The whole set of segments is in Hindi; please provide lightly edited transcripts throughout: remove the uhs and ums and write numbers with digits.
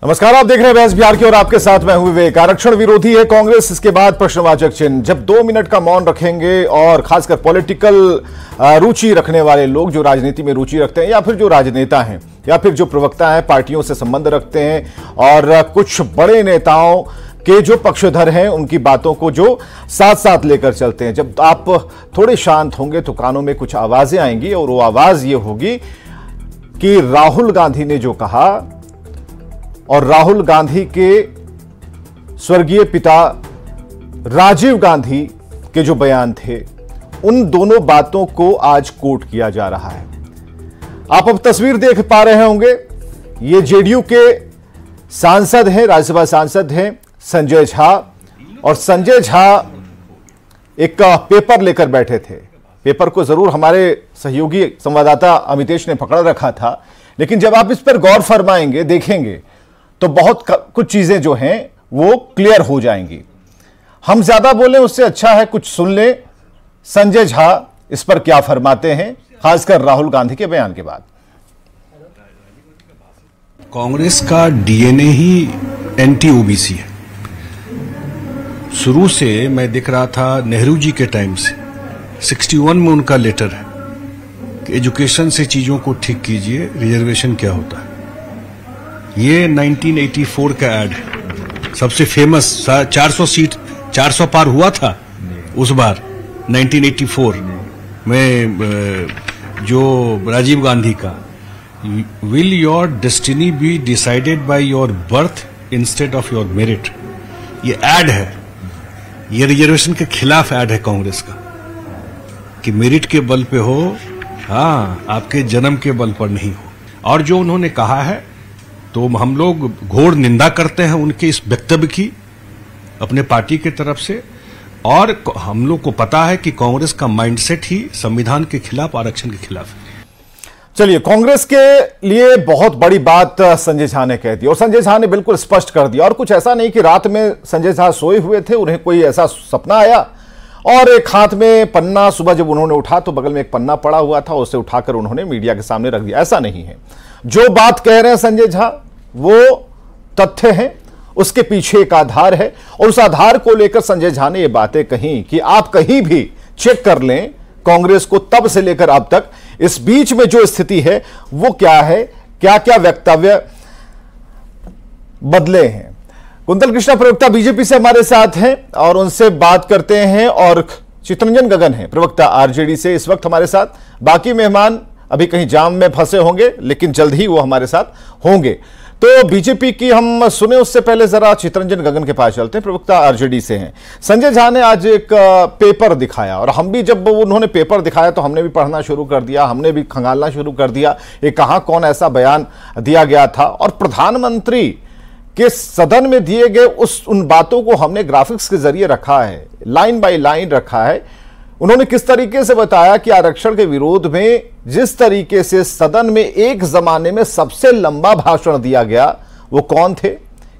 नमस्कार, आप देख रहे हैं बहस बिहार की और आपके साथ मैं हूं विवेक। आरक्षण विरोधी है कांग्रेस, इसके बाद प्रश्नवाचक चिन्ह। जब 2 मिनट का मौन रखेंगे और खासकर पॉलिटिकल रुचि रखने वाले लोग, जो राजनीति में रुचि रखते हैं या फिर जो राजनेता हैं या फिर जो प्रवक्ता हैं, पार्टियों से संबंध रखते हैं और कुछ बड़े नेताओं के जो पक्षधर हैं उनकी बातों को जो साथ साथ लेकर चलते हैं, जब आप थोड़े शांत होंगे तो कानों में कुछ आवाजें आएंगी और वो आवाज ये होगी कि राहुल गांधी ने जो कहा और राहुल गांधी के स्वर्गीय पिता राजीव गांधी के जो बयान थे, उन दोनों बातों को आज कोट किया जा रहा है। आप अब तस्वीर देख पा रहे होंगे, ये जेडीयू के सांसद हैं, राज्यसभा सांसद हैं संजय झा, और संजय झा एक पेपर लेकर बैठे थे। पेपर को जरूर हमारे सहयोगी संवाददाता अमितेश ने पकड़ रखा था, लेकिन जब आप इस पर गौर फरमाएंगे, देखेंगे तो बहुत कुछ चीजें जो हैं वो क्लियर हो जाएंगी। हम ज्यादा बोलें उससे अच्छा है कुछ सुन ले संजय झा इस पर क्या फरमाते हैं, खासकर राहुल गांधी के बयान के बाद। कांग्रेस का डीएनए ही एंटी ओबीसी है। शुरू से मैं देख रहा था नेहरू जी के टाइम से 61 में उनका लेटर है कि एजुकेशन से चीजों को ठीक कीजिए, रिजर्वेशन क्या होता है। ये 1984 का ऐड है, सबसे फेमस। 400 सीट 400 पार हुआ था उस बार 1984 में, जो राजीव गांधी का will your destiny be decided by your birth instead of your merit, ये ऐड है। ये रिजर्वेशन के खिलाफ ऐड है कांग्रेस का कि मेरिट के बल पे हो, हाँ, आपके जन्म के बल पर नहीं हो। और जो उन्होंने कहा है तो हम लोग घोर निंदा करते हैं उनके इस वक्तव्य की अपने पार्टी की तरफ से, और हम लोग को पता है कि कांग्रेस का माइंडसेट ही संविधान के खिलाफ, आरक्षण के खिलाफ है। चलिए, कांग्रेस के लिए बहुत बड़ी बात संजय झा ने कह दी और संजय झा ने बिल्कुल स्पष्ट कर दिया। और कुछ ऐसा नहीं कि रात में संजय झा सोए हुए थे, उन्हें कोई ऐसा सपना आया और एक हाथ में पन्ना, सुबह जब उन्होंने उठा तो बगल में एक पन्ना पड़ा हुआ था, उसे उठाकर उन्होंने मीडिया के सामने रख दिया। ऐसा नहीं है। जो बात कह रहे हैं संजय झा वो तथ्य है, उसके पीछे एक आधार है और उस आधार को लेकर संजय झा ने ये बातें कही कि आप कहीं भी चेक कर लें कांग्रेस को तब से लेकर अब तक, इस बीच में जो स्थिति है वो क्या है, क्या क्या वक्तव्य बदले हैं। कुंतल कृष्णा प्रवक्ता बीजेपी से हमारे साथ हैं और उनसे बात करते हैं, और चितरंजन गगन है प्रवक्ता आरजेडी से इस वक्त हमारे साथ। बाकी मेहमान अभी कहीं जाम में फंसे होंगे, लेकिन जल्द ही वो हमारे साथ होंगे। तो बीजेपी की हम सुने उससे पहले जरा चितरंजन गगन के पास चलते हैं, प्रवक्ता आरजेडी से हैं। संजय झा ने आज एक पेपर दिखाया और हम भी जब उन्होंने पेपर दिखाया तो हमने भी पढ़ना शुरू कर दिया, हमने भी खंगालना शुरू कर दिया ये कहां कौन ऐसा बयान दिया गया था। और प्रधानमंत्री के सदन में दिए गए उन बातों को हमने ग्राफिक्स के जरिए रखा है, लाइन बाय लाइन रखा है। उन्होंने किस तरीके से बताया कि आरक्षण के विरोध में जिस तरीके से सदन में एक जमाने में सबसे लंबा भाषण दिया गया, वो कौन थे,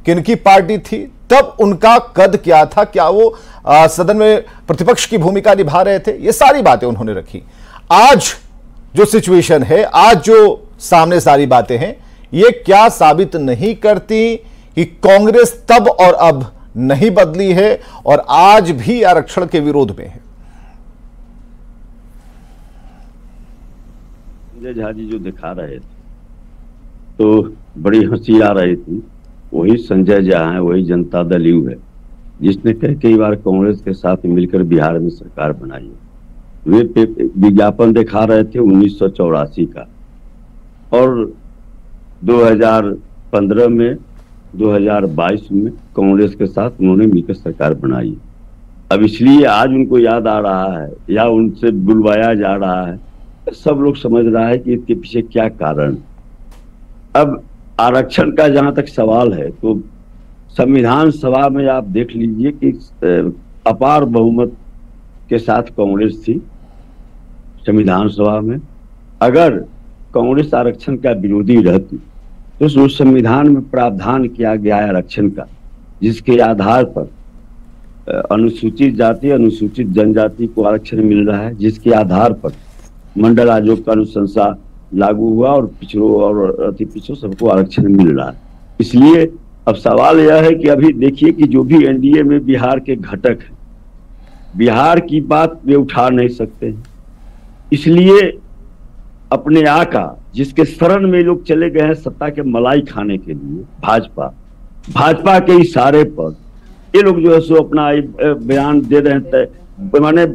किनकी पार्टी थी, तब उनका कद क्या था, क्या वो सदन में प्रतिपक्ष की भूमिका निभा रहे थे, ये सारी बातें उन्होंने रखी। आज जो सिचुएशन है, आज जो सामने सारी बातें हैं, ये क्या साबित नहीं करती कि कांग्रेस तब और अब नहीं बदली है और आज भी आरक्षण के विरोध में है। संजय झा जी जो दिखा रहे थे तो बड़ी हंसी आ रही थी। वही संजय झा है, वही जनता दल यू है जिसने कई बार कांग्रेस के साथ मिलकर बिहार में सरकार बनाई है। वे विज्ञापन दिखा रहे थे 1984 का, और 2015 में 2022 में कांग्रेस के साथ उन्होंने मिलकर सरकार बनाई। अब इसलिए आज उनको याद आ रहा है या उनसे बुलवाया जा रहा है, सब लोग समझ रहा है कि इसके पीछे क्या कारण। अब आरक्षण का जहां तक सवाल है तो संविधान सभा में आप देख लीजिए कि अपार बहुमत के साथ कांग्रेस थी संविधान सभा में। अगर कांग्रेस आरक्षण का विरोधी रहती तो उस संविधान में प्रावधान किया गया है आरक्षण का, जिसके आधार पर अनुसूचित जाति, अनुसूचित जनजाति को आरक्षण मिल रहा है, जिसके आधार पर मंडल आयोग का अनुशंसा लागू हुआ और पिछड़ों और अति पिछड़ों सबको आरक्षण मिल रहा है। इसलिए अब सवाल यह है कि अभी देखिए कि जो भी एनडीए में बिहार के घटक है, बिहार की बात वे उठा नहीं सकते हैं। इसलिए अपने आका जिसके शरण में लोग चले गए हैं सत्ता के मलाई खाने के लिए, भाजपा के इशारे पर ये लोग जो है सो अपना बयान दे रहे हैं। माने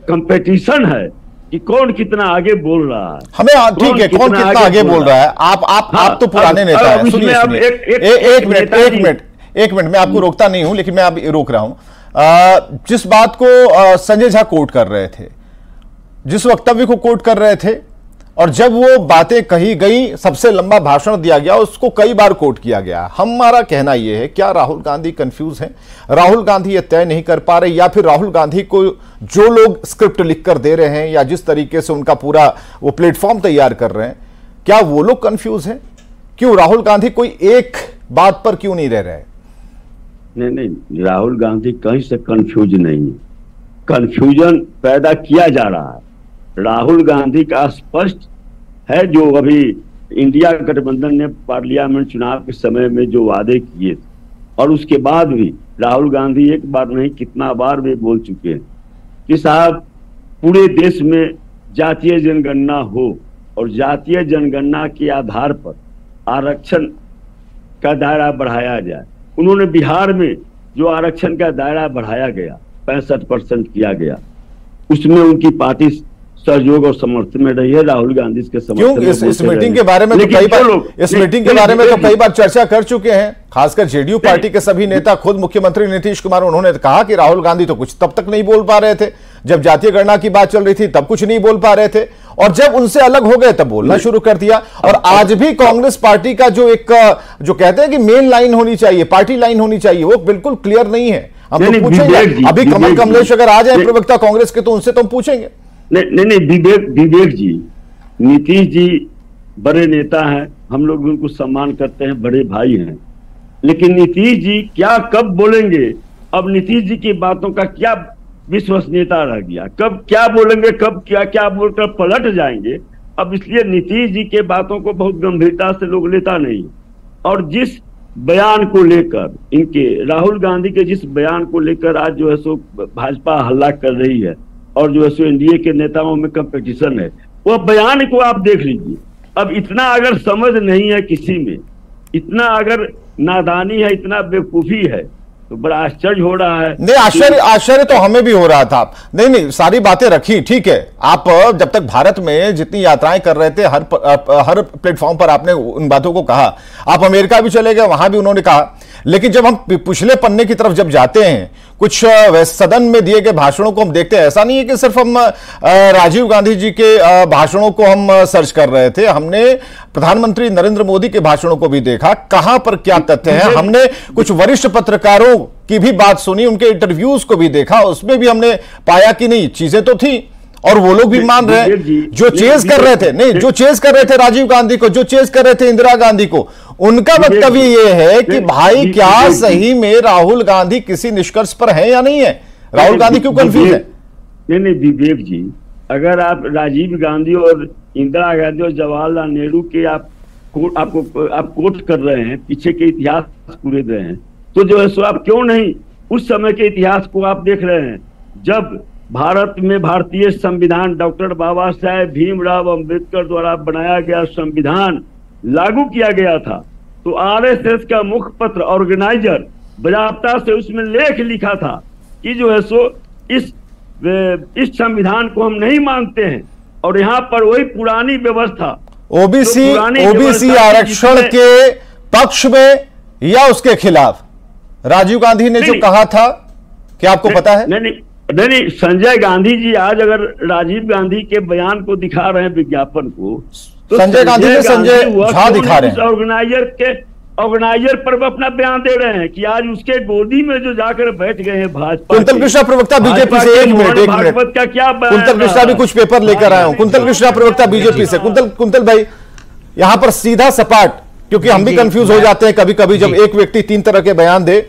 कंपटीशन है कि कौन कितना आगे बोल रहा है। हमें ठीक है, कौन कितना आगे बोल रहा है। आप तो पुराने नेता हैं। सुनिए एक मिनट मैं आपको रोकता नहीं हूं, लेकिन मैं अब रोक रहा हूं। जिस बात को संजय झा कोट कर रहे थे, जिस वक्तव्य को कोट कर रहे थे, और जब वो बातें कही गई, सबसे लंबा भाषण दिया गया, उसको कई बार कोट किया गया। हमारा कहना यह है, क्या राहुल गांधी कंफ्यूज हैं? राहुल गांधी ये तय नहीं कर पा रहे, या फिर राहुल गांधी को जो लोग स्क्रिप्ट लिखकर दे रहे हैं या जिस तरीके से उनका पूरा वो प्लेटफॉर्म तैयार कर रहे हैं, क्या वो लोग कंफ्यूज हैं? क्यों राहुल गांधी कोई एक बात पर क्यों नहीं रह रहे? नहीं, राहुल गांधी कहीं से कंफ्यूज नहीं है। कंफ्यूजन पैदा किया जा रहा है। राहुल गांधी का स्पष्ट है, जो अभी इंडिया गठबंधन ने पार्लियामेंट चुनाव के समय में जो वादे किए, और उसके बाद भी राहुल गांधी एक बार नहीं कितना बार वे बोल चुके हैं कि साहब पूरे देश में जातीय जनगणना हो और जातीय जनगणना के आधार पर आरक्षण का दायरा बढ़ाया जाए। उन्होंने बिहार में जो आरक्षण का दायरा बढ़ाया गया, 65% किया गया, उसमें उनकी पार्टी सहयोग और समर्थन में रही है। राहुल गांधी इसके समर्थन में इस मीटिंग के बारे में तो कई बार कई बार चर्चा कर चुके हैं, खासकर जेडीयू पार्टी के सभी नेता, खुद मुख्यमंत्री नीतीश कुमार, उन्होंने कहा कि राहुल गांधी तो कुछ तब तक नहीं बोल पा रहे थे, जब जातीय गणना की बात चल रही थी तब कुछ नहीं बोल पा रहे थे, और जब उनसे अलग हो गए तब बोलना शुरू कर दिया। और आज भी कांग्रेस पार्टी का जो एक जो कहते हैं कि मेन लाइन होनी चाहिए, पार्टी लाइन होनी चाहिए, वो बिल्कुल क्लियर नहीं है। हम तो पूछेंगे, अभी कमल कमलेश अगर आ जाए प्रवक्ता कांग्रेस के, तो उनसे तो हम पूछेंगे। नहीं, विवेक जी, नीतीश जी बड़े नेता हैं, हम लोग उनको सम्मान करते हैं, बड़े भाई हैं, लेकिन नीतीश जी क्या कब बोलेंगे? अब नीतीश जी की बातों का क्या विश्वसनीयता रह गया? कब क्या बोलेंगे, कब क्या बोलकर पलट जाएंगे? अब इसलिए नीतीश जी के बातों को बहुत गंभीरता से लोग लेता नहीं। और जिस बयान को लेकर, इनके राहुल गांधी के जिस बयान को लेकर आज जो है सो भाजपा हल्ला कर रही है, और जो है सो एनडीए के नेताओं में कंपटीशन है, वह बयान को आप देख लीजिए। अब इतना अगर समझ नहीं है किसी में, इतना अगर नादानी है, इतना बेवकूफी है, तो बड़ा आश्चर्य हो रहा है। नहीं, आश्चर्य तो हमें भी हो रहा था। नहीं, सारी बातें रखी, ठीक है। आप जब तक भारत में जितनी यात्राएं कर रहे थे, हर प्लेटफॉर्म पर आपने उन बातों को कहा। आप अमेरिका भी चले गए, वहां भी उन्होंने कहा। लेकिन जब हम पिछले पन्ने की तरफ जब जाते हैं, कुछ सदन में दिए गए भाषणों को हम देखते हैं, ऐसा नहीं है कि सिर्फ हम राजीव गांधी जी के भाषणों को हम सर्च कर रहे थे, हमने प्रधानमंत्री नरेंद्र मोदी के भाषणों को भी देखा, कहां पर क्या तथ्य है। हमने कुछ वरिष्ठ पत्रकारों की भी बात सुनी, उनके इंटरव्यूज को भी देखा, उसमें भी हमने पाया कि नहीं, चीजें तो थी, और वो लोग भी मान रहे हैं जो चेज कर रहे थे। नहीं, जो चेज कर रहे थे राजीव गांधी को, जो चेज कर रहे थे इंदिरा गांधी को, उनका वक्तव्य ये है कि भाई क्या सही में राहुल गांधी किसी निष्कर्ष पर है या नहीं है? राहुल गांधी क्यों कंफ्यूज है? नहीं, विवेक जी, अगर आप राजीव गांधी और इंदिरा गांधी और जवाहरलाल नेहरू के आप कोट कर रहे हैं, पीछे के इतिहास पूरे रहे हैं, तो जो है सो आप क्यों नहीं उस समय के इतिहास को आप देख रहे हैं, जब भारत में भारतीय संविधान डॉक्टर बाबा साहेब भीमराव अंबेडकर द्वारा बनाया गया संविधान लागू किया गया था, तो आरएसएस का मुखपत्र ऑर्गेनाइजर बजाबता से उसमें लेख लिखा था कि जो है सो इस संविधान को हम नहीं मानते हैं, और यहाँ पर वही पुरानी व्यवस्था ओबीसी आरक्षण के पक्ष में या उसके खिलाफ राजीव गांधी ने जो कहा था, क्या आपको पता है? नहीं, संजय गांधी जी आज अगर राजीव गांधी के बयान को दिखा रहे हैं, विज्ञापन को, तो संजय गांधी ने संजय झा दिखा रहे हैं, ऑर्गेनाइजर पर अपना बयान दे रहे हैं कि आज उसके गोदी में जो जाकर बैठ गए हैं भाजपा। कुंतल कृष्णा प्रवक्ता बीजेपी से, एक मिनट का क्या कुंतल कृष्णा भी कुछ पेपर लेकर आया हूं। कुंतल कृष्णा प्रवक्ता बीजेपी से, कुंतल भाई, यहां पर सीधा सपाट, क्योंकि हम भी कंफ्यूज हो जाते हैं कभी कभी जब एक व्यक्ति 3 तरह के बयान दे,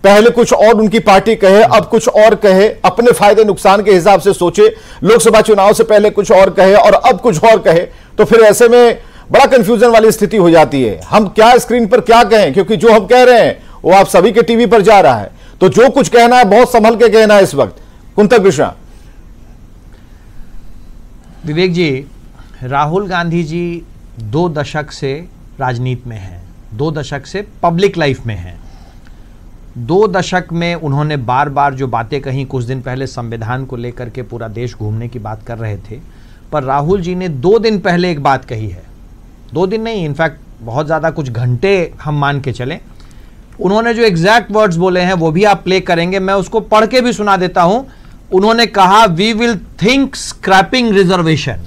पहले कुछ और उनकी पार्टी कहे, अब कुछ और कहे, अपने फायदे नुकसान के हिसाब से सोचे, लोकसभा चुनाव से पहले कुछ और कहे और अब कुछ और कहे, तो फिर ऐसे में बड़ा कंफ्यूजन वाली स्थिति हो जाती है। हम क्या स्क्रीन पर क्या कहें, क्योंकि जो हम कह रहे हैं वो आप सभी के टीवी पर जा रहा है, तो जो कुछ कहना है बहुत संभल के कहना है इस वक्त। कुंतल कृष्णा। विवेक जी, राहुल गांधी जी 2 दशक से राजनीति में हैं, 2 दशक से पब्लिक लाइफ में हैं। 2 दशक में उन्होंने बार बार जो बातें कही, कुछ दिन पहले संविधान को लेकर के पूरा देश घूमने की बात कर रहे थे, पर राहुल जी ने 2 दिन पहले एक बात कही है, 2 दिन नहीं, इनफैक्ट बहुत ज़्यादा, कुछ घंटे हम मान के चलें। उन्होंने जो एग्जैक्ट वर्ड्स बोले हैं वो भी आप प्ले करेंगे, मैं उसको पढ़ के भी सुना देता हूं। उन्होंने कहा, we will think scrapping reservation.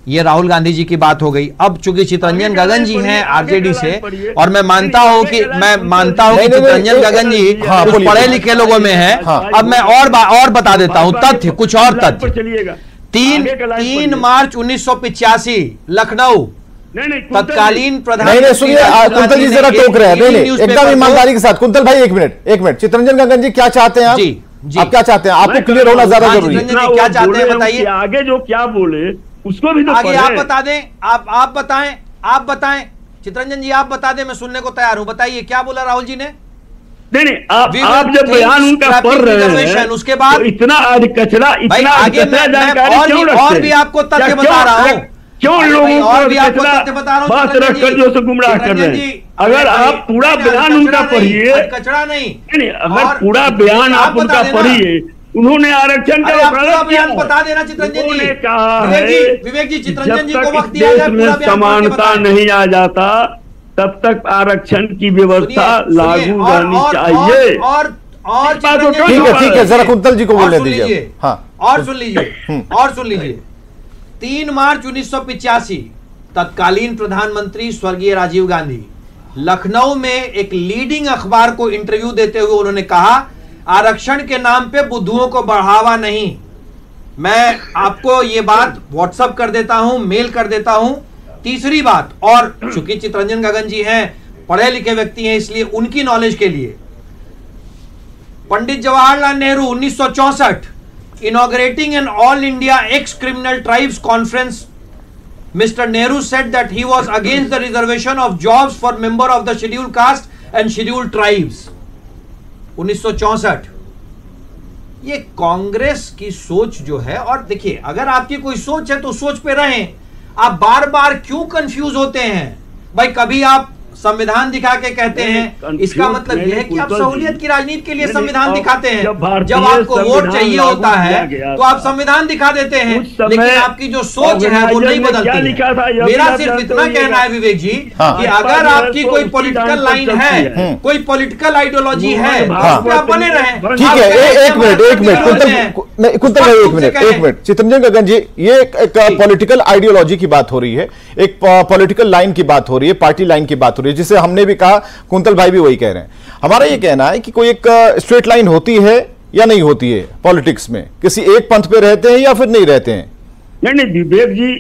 ये राहुल गांधी जी की बात हो गई। अब चूंकि चितरंजन गगन जी हैं आरजेडी से, और मैं मानता हूं कि चितरंजन गगन जी कुछ पढ़े लिखे लोगों में है। अब मैं और बता देता हूं तथ्य, कुछ और तथ्य। 3 मार्च 1985 लखनऊ, तत्कालीन प्रधानमंत्री। सुनिए, कुंतल जी जरा टोक रहे हैं। नहीं, एकदम ईमानदारी के साथ। कुंतल भाई एक मिनट। चितरंजन गगन जी क्या चाहते हैं आप? आप क्या चाहते हैं? आपको क्लियर होना ज्यादा जरूरी है। क्या चाहते हैं बताइए। आगे जो क्या बोले उसको भी तो आगे आप बता दें, आप बताएं चितरंजन जी, आप बता दें, मैं सुनने को तैयार हूं। बताइए क्या बोला राहुल जी ने। नहीं, आप जब बयान उनका पढ़ रहे हैं उसके बाद तो इतना कचरा, इतना आगे जानकारी क्यों रखते हैं? और भी आपको तथ्य बता रहा हूं, क्यों लोगों और भी आपको तथ्य बता रहा हूं, बात रखकर जो से गुमराह कर रहे हैं। अगर आप पूरा बयान उनका पढ़िए, कचरा नहीं, अगर पूरा बयान आप उनका पढ़िए, उन्होंने आरक्षण का बयान बता देना चितरंजन जी। कहा है विवेक जी, चितरंजन जी को वक्त देश में समानता नहीं आ जाता तब तक आरक्षण की व्यवस्था लागू रहनी चाहिए। और ठीक है, जरा कुंतल जी को बोलने दीजिए। हाँ, और सुन लीजिए 3 मार्च 1985 तत्कालीन प्रधानमंत्री स्वर्गीय राजीव गांधी लखनऊ में एक लीडिंग अखबार को इंटरव्यू देते हुए उन्होंने कहा, आरक्षण के नाम पे बुद्धुओं को बढ़ावा नहीं। मैं आपको ये बात व्हाट्सएप कर देता हूं, मेल कर देता हूं। तीसरी बात, और चूंकि चितरंजन गगन जी हैं, पढ़े लिखे व्यक्ति हैं, इसलिए उनकी नॉलेज के लिए, Pandit Jawaharlal Nehru 1964 inaugurating an all India ex-criminal tribes conference, Mr. Nehru said that he was against the reservation of jobs for member of the scheduled caste and scheduled tribes. 1964। ये कांग्रेस की सोच जो है, और देखिए अगर आपकी कोई सोच है तो सोच पे रहें। आप बार बार क्यों कंफ्यूज होते हैं भाई? कभी आप संविधान दिखा के कहते हैं, इसका मतलब यह है कि आप सहूलियत की राजनीति के लिए संविधान दिखाते हैं। जब आपको वोट चाहिए होता है तो आप संविधान दिखा देते हैं, लेकिन आपकी जो सोच है वो नहीं बदलती है। मेरा सिर्फ इतना कहना है विवेक जी कि अगर आपकी कोई पॉलिटिकल लाइन है, कोई पॉलिटिकल आइडियोलॉजी है, उस पर आप बने रहें। ठीक है, एक मिनट चितरंजन गगन जी, ये एक पॉलिटिकल आइडियोलॉजी की बात हो रही है, एक पॉलिटिकल लाइन की बात हो रही है, पार्टी लाइन की बात हो रही है, जिसे हमने भी कहा, कुंतल भाई भी वही कह रहे हैं। हमारा ये कहना है कि कोई एक स्ट्रेट लाइन होती है या नहीं होती है पॉलिटिक्स में, किसी एक पंथ पे रहते हैं या फिर नहीं रहते हैं। नहीं विवेक जी,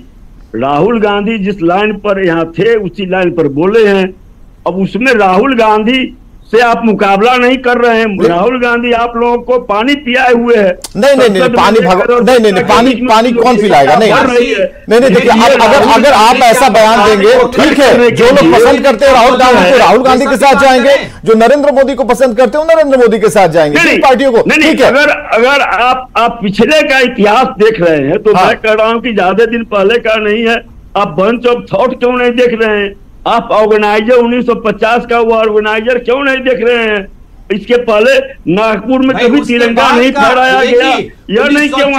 राहुल गांधी जिस लाइन पर यहाँ थे उसी लाइन पर बोले हैं। अब उसमें राहुल गांधी से आप मुकाबला नहीं कर रहे हैं। राहुल गांधी आप लोगों को पानी पियाए हुए हैं। नहीं, पानी कौन पिलाएगा? नहीं, देखिए, अगर आप ऐसा बयान देंगे ठीक है, जो लोग पसंद करते हैं राहुल गांधी को राहुल गांधी के साथ जाएंगे, जो नरेंद्र मोदी को पसंद करते हैं नरेंद्र मोदी के साथ जाएंगे, पार्टियों को। ठीक है, अगर आप पिछले का इतिहास देख रहे हैं तो मैं कह रहा हूं कि ज्यादा दिन पहले का नहीं है। आप बंच ऑफ थॉट क्यों नहीं देख रहे हैं? आप ऑर्गेनाइजर 1950 का वो ऑर्गेनाइजर क्यों नहीं देख रहे हैं? इसके पहले नागपुर में कभी तिरंगा नहीं फहराया गया, यह नहीं क्यों?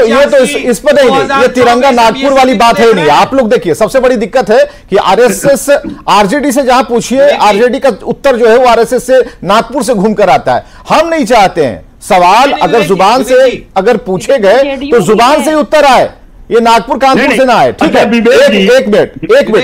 ये तो इस पर नहीं, ये तिरंगा नागपुर वाली बात है नहीं। आप लोग देखिए, सबसे बड़ी दिक्कत है कि आरएसएस आरजेडी से जहां पूछिए, आरजेडी का उत्तर जो है वो आरएसएस से नागपुर से घूमकर आता है। हम नहीं चाहते हैं सवाल अगर जुबान से अगर पूछे गए तो जुबान से ही उत्तर आए, ये नागपुर कानपुर से ना आए। ठीक है, एक मिनट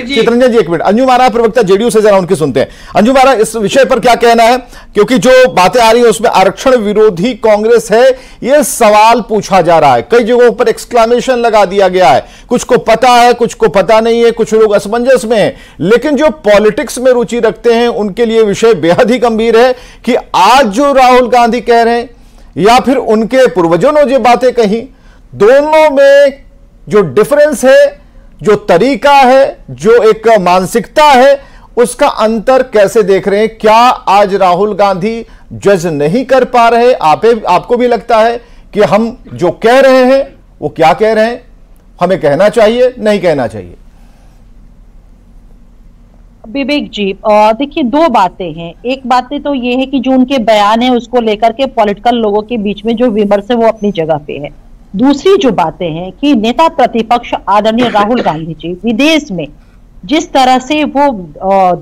चितरंजन जी, एक मिनट। अंजू मारा प्रवक्ता जेडीयू से, जरा उनकी सुनते हैं। अंजू मारा, इस विषय पर क्या कहना है? क्योंकि जो बातें आ रही है उसमें आरक्षण विरोधी कांग्रेस है, यह सवाल पूछा जा रहा है, कई जगहों पर एक्सक्लेमेशन लगा दिया गया है। कुछ को पता है, कुछ को पता नहीं है, कुछ लोग असमंजस में हैं। लेकिन जो पॉलिटिक्स में रुचि रखते हैं उनके लिए विषय बेहद ही गंभीर है कि आज जो राहुल गांधी कह रहे हैं या फिर उनके पूर्वजों ने जो बातें कही, दोनों में जो डिफरेंस है, जो तरीका है, जो एक मानसिकता है, उसका अंतर कैसे देख रहे हैं? क्या आज राहुल गांधी जज नहीं कर पा रहे? आपको भी लगता है कि हम जो कह रहे हैं वो क्या कह रहे हैं, हमें कहना चाहिए, नहीं कहना चाहिए? विवेक जी, देखिए दो बातें हैं। एक बातें तो ये है कि जो उनके बयान है उसको लेकर के पॉलिटिकल लोगों के बीच में जो विमर्श है वो अपनी जगह पे है। दूसरी जो बातें हैं कि नेता प्रतिपक्ष आदरणीय राहुल गांधी जी विदेश में जिस तरह से वो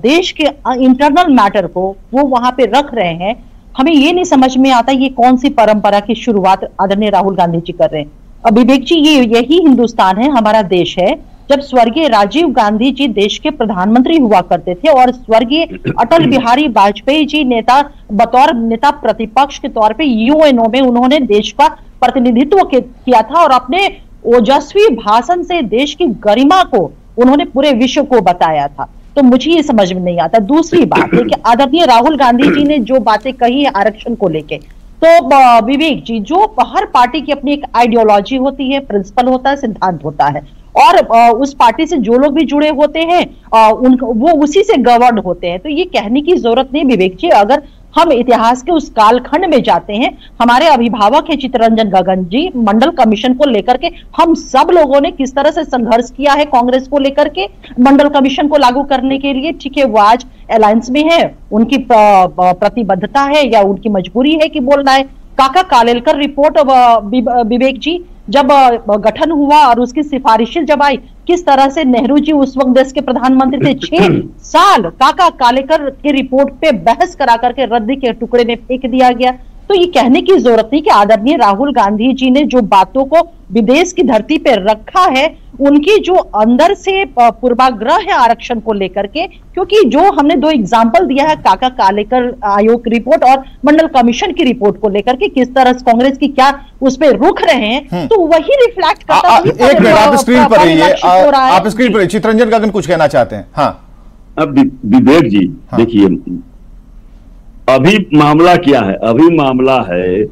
देश के इंटरनल मैटर को वो वहां पे रख रहे हैं, हमें ये नहीं समझ में आता ये कौन सी परंपरा की शुरुआत आदरणीय राहुल गांधी जी कर रहे हैं। अब विवेक जी, ये यही हिंदुस्तान है, हमारा देश है। जब स्वर्गीय राजीव गांधी जी देश के प्रधानमंत्री हुआ करते थे और स्वर्गीय अटल बिहारी वाजपेयी जी बतौर नेता प्रतिपक्ष के तौर पे यूएनओ में उन्होंने देश का प्रतिनिधित्व किया था और अपने ओजस्वी भाषण से देश की गरिमा को उन्होंने पूरे विश्व को बताया था। तो मुझे ये समझ में नहीं आता। दूसरी बात है कि आदरणीय राहुल गांधी जी ने जो बातें कही है आरक्षण को लेके, तो विवेक जी, जो हर पार्टी की अपनी एक आइडियोलॉजी होती है, प्रिंसिपल होता है, सिद्धांत होता है, और उस पार्टी से जो लोग भी जुड़े होते हैं वो उसी से गवर्न होते हैं। तो ये कहने की जरूरत नहीं विवेक जी। अगर हम इतिहास के उस कालखंड में जाते हैं, हमारे अभिभावक है चित्तरंजन गगन जी, मंडल कमीशन को लेकर के हम सब लोगों ने किस तरह से संघर्ष किया है कांग्रेस को लेकर के मंडल कमीशन को लागू करने के लिए। ठीक है, वो आज अलायंस में है, उनकी प्रतिबद्धता है या उनकी मजबूरी है कि बोलना है। काका कालेलकर रिपोर्ट विवेक जी जब गठन हुआ और उसकी सिफारिशें जब आई, किस तरह से नेहरू जी उस वक्त देश के प्रधानमंत्री थे, 6 साल काका कालेकर की रिपोर्ट पे बहस करा करके रद्दी के टुकड़े में फेंक दिया गया। तो ये कहने की जरूरत नहीं कि आदरणीय राहुल गांधी जी ने जो बातों को विदेश की धरती पे रखा है, उनकी जो अंदर से पूर्वाग्रह है आरक्षण को लेकर के, क्योंकि जो हमने 2 एग्जाम्पल दिया है काका कालेकर आयोग की रिपोर्ट और मंडल कमीशन की रिपोर्ट को लेकर के, किस तरह से कांग्रेस की क्या उस पर रुख रहे हैं, तो वही रिफ्लेक्ट करता है। एक मिनट, आप स्क्रीन पर रहिए, आप स्क्रीन पर। चित्तरंजन गगन कुछ कहना चाहते हैं? हाँ, अब विवेक जी देखिए, अभी मामला क्या है? अभी मामला है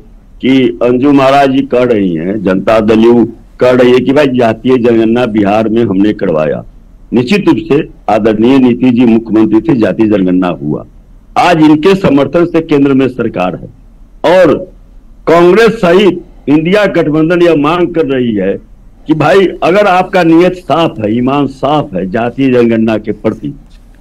कि अंजू महाराज जी कह रही हैं, जनता दल यू कह रही है कि भाई जातीय जनगणना बिहार में हमने करवाया। निश्चित रूप से आदरणीय नीतीश जी मुख्यमंत्री थे, जातीय जनगणना हुआ। आज इनके समर्थन से केंद्र में सरकार है और कांग्रेस सहित इंडिया गठबंधन यह मांग कर रही है कि भाई अगर आपका नियत साफ है, ईमान साफ है जातीय जनगणना के प्रति,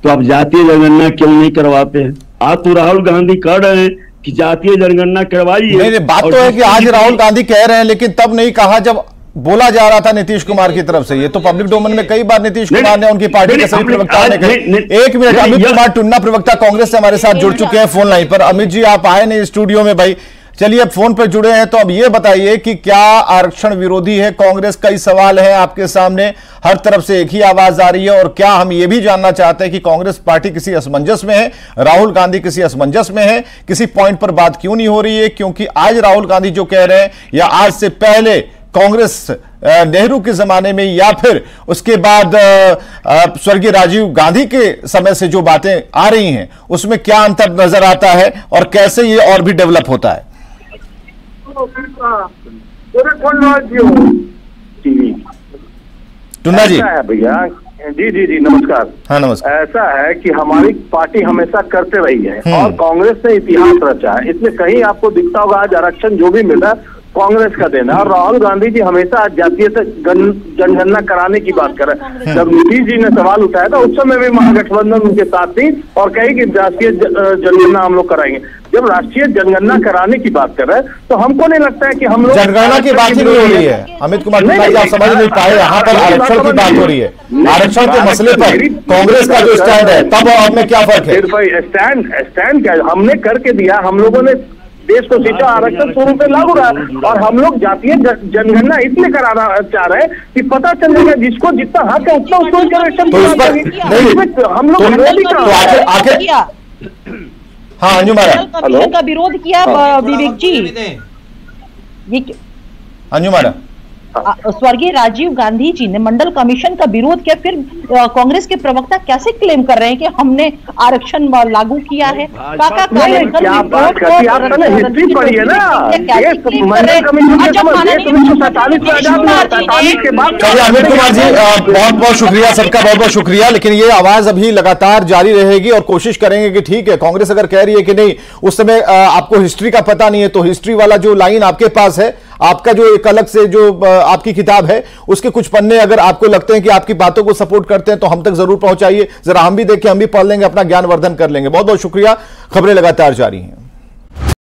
तो आप जातीय जनगणना क्यों नहीं करवाते हैं? आज तो राहुल गांधी कह रहे हैं कि जातीय जनगणना करवाइए। नहीं, बात तो है कि आज राहुल गांधी कह रहे हैं, लेकिन तब नहीं कहा जब बोला जा रहा था नीतीश कुमार की तरफ से। ये तो पब्लिक डोमेन में कई बार नीतीश कुमार ने, उनकी पार्टी के सभी प्रवक्ताओं ने कही। एक मिनट, अमित कुमार टुन्ना प्रवक्ता कांग्रेस से हमारे साथ जुड़ चुके हैं फोन लाइन पर। अमित जी, आप आए नहीं स्टूडियो में भाई, चलिए अब फोन पर जुड़े हैं, तो अब ये बताइए कि क्या आरक्षण विरोधी है कांग्रेस? कई सवाल है आपके सामने, हर तरफ से एक ही आवाज आ रही है। और क्या हम ये भी जानना चाहते हैं कि कांग्रेस पार्टी किसी असमंजस में है, राहुल गांधी किसी असमंजस में है, किसी पॉइंट पर बात क्यों नहीं हो रही है? क्योंकि आज राहुल गांधी जो कह रहे हैं, या आज से पहले कांग्रेस नेहरू के जमाने में, या फिर उसके बाद स्वर्गीय राजीव गांधी के समय से जो बातें आ रही हैं, उसमें क्या अंतर नजर आता है और कैसे ये और भी डेवलप होता है? टुन्ना जी है भैया, जी नमस्कार। हाँ नमस्कार। ऐसा है कि हमारी पार्टी हमेशा करते रही है और कांग्रेस ने इतिहास रचा है, इसमें कहीं आपको दिखता होगा आज आरक्षण जो भी मिला कांग्रेस का देना। और राहुल गांधी जी हमेशा जातीय जनगणना कराने की बात कर रहे हैं। जब नीतीश जी ने सवाल उठाया था उस समय भी महागठबंधन उनके साथ थी और कही कि राष्ट्रीय जनगणना हम लोग कराएंगे। जब राष्ट्रीय जनगणना कराने की बात कर रहे हैं तो हमको नहीं लगता है कि हम लोग जनगणना की बात ही नहीं हो रही है। अमित कुमार आप समझ नहीं पाए, यहाँ पर आरक्षण की बात हो रही है। आरक्षण के मसले पर कांग्रेस का जो स्टैंड है, तब और में क्या फर्क है? स्टैंड क्या हमने करके दिया, हम लोगों ने देश को शिक्षा आरक्षण शुरू से लागू रहा और हम लोग जातीय जनगणना इसलिए कराना चाह रहे हैं कि पता चलेगा जिसको जितना हक है उतना उसको हम लोग। हाँ अंजुम का विरोध किया विवेक जी, ये अंजुम स्वर्गीय राजीव गांधी जी ने मंडल कमीशन का विरोध किया, फिर कांग्रेस के प्रवक्ता कैसे क्लेम कर रहे हैं कि हमने आरक्षण लागू किया है? हिस्ट्री पढ़ी है ना, अमित कुमार जी बहुत बहुत शुक्रिया, सबका बहुत बहुत शुक्रिया। लेकिन ये आवाज अभी लगातार जारी रहेगी और कोशिश करेंगे कि ठीक है, कांग्रेस अगर कह रही है कि नहीं उस समय आपको हिस्ट्री का पता नहीं है, तो हिस्ट्री वाला जो लाइन आपके पास है, आपका जो एक अलग से जो आपकी किताब है उसके कुछ पन्ने अगर आपको लगते हैं कि आपकी बातों को सपोर्ट करते हैं तो हम तक जरूर पहुंचाइए, जरा हम भी देखें, हम भी पढ़ लेंगे, अपना ज्ञान वर्धन कर लेंगे। बहुत बहुत शुक्रिया। खबरें लगातार जारी हैं।